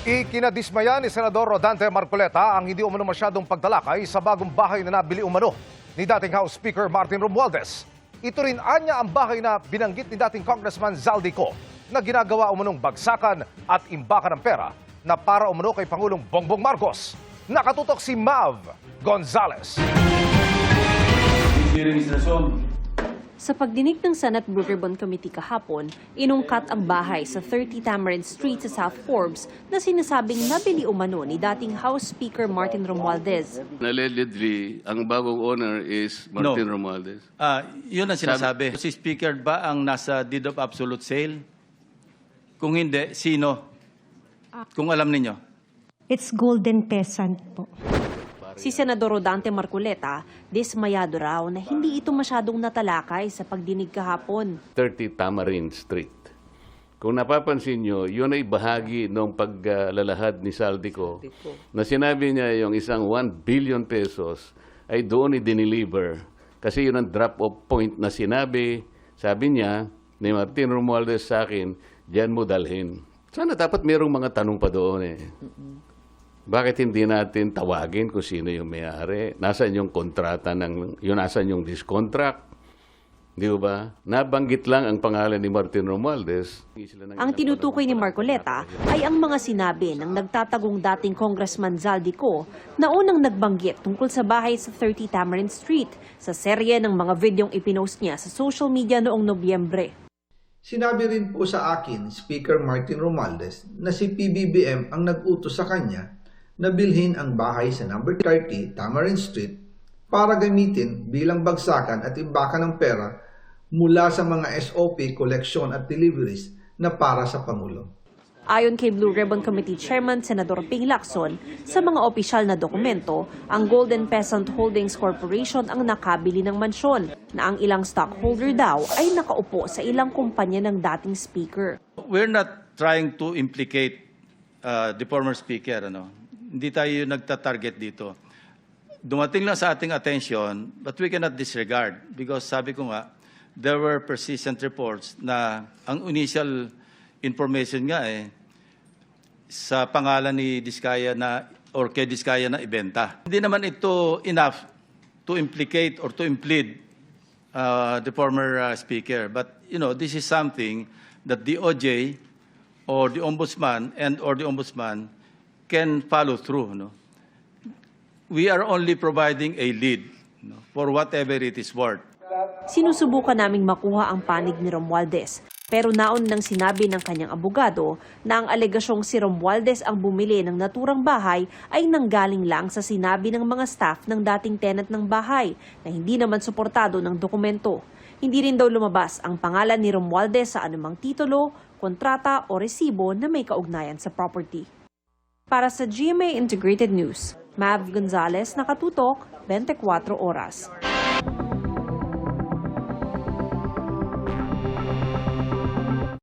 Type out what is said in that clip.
Ikinadismaya ni Senador Rodante Marcoleta ang hindi umano masyadong pagtalakay sa bagong bahay na nabili umano ni dating House Speaker Martin Romualdez. Ito rin anya ang bahay na binanggit ni dating Congressman Zaldico na ginagawa umanong bagsakan at imbakan ng pera na para umano kay Pangulong Bongbong Marcos. Nakatutok si Mav Gonzales. Sa pagdinig ng Senate Blue Ribbon Committee kahapon, inungkat ang bahay sa 30 Tamarind Street sa South Forbes na sinasabing nabili umano ni dating House Speaker Martin Romualdez. Allegedly, ang bagong owner is Martin Romualdez. Yun ang sinasabi. Si Speaker ba ang nasa deed of absolute sale? Kung hindi, sino? Kung alam ninyo. It's Golden Peasant po. Si Senador Rodante Marcoleta, dismayado raw na hindi ito masyadong natalakay sa pagdinig kahapon. 30 Tamarind Street. Kung napapansin nyo, yun ay bahagi ng paglalahad ni Zaldico na sinabi niya yung isang 1 billion pesos ay doon i-deliver. Kasi yun ang drop-off point na sinabi, sabi niya ni Martin Romualdez sa akin, diyan mo dalhin. Sana dapat mayroong mga tanong pa doon eh. Bakit hindi natin tawagin kung sino yung may-ari? Nasaan yung kontrata nasaan yung discontract? Di ba? Nabanggit lang ang pangalan ni Martin Romualdez. Ang tinutukoy ni Marcoleta ay ang mga sinabi ng nagtatagong dating Congressman Zaldico na unang nagbanggit tungkol sa bahay sa 30 Tamarind Street sa serye ng mga videong ipinost niya sa social media noong Nobyembre. Sinabi rin po sa akin, Speaker Martin Romualdez, na si PBBM ang nag-utos sa kanya na bilhin ang bahay sa number 30 Tamarind Street para gamitin bilang bagsakan at imbakan ng pera mula sa mga SOP, collection at deliveries na para sa Pangulo. Ayon kay Blue Ribbon Committee Chairman Senador Ping Lacson, sa mga opisyal na dokumento, ang Golden Peasant Holdings Corporation ang nakabili ng mansyon na ang ilang stockholder daw ay nakaupo sa ilang kumpanya ng dating speaker. We're not trying to implicate the former speaker. Hindi tayo nagtatarget dito. Dumating lang sa ating attention, but we cannot disregard because sabi ko nga, there were persistent reports na ang initial information nga sa pangalan ni Diskaya or kay Diskaya na ibenta. Hindi naman ito enough to implicate or to implead the former speaker. But this is something that the OJ or the Ombudsman or the Ombudsman can follow through. We are only providing a lead for whatever it is worth. Sinusubukan naming makuha ang panig ni Romualdez, pero naon nang sinabi ng kanyang abogado na ang alegasyong si Romualdez ang bumili ng naturang bahay ay nanggaling lang sa sinabi ng mga staff ng dating tenant ng bahay na hindi naman suportado ng dokumento. Hindi rin daw lumabas ang pangalan ni Romualdez sa anumang titulo, kontrata o resibo na may kaugnayan sa property. Para sa GMA Integrated News, Mav Gonzales, nakatutok, 24 oras.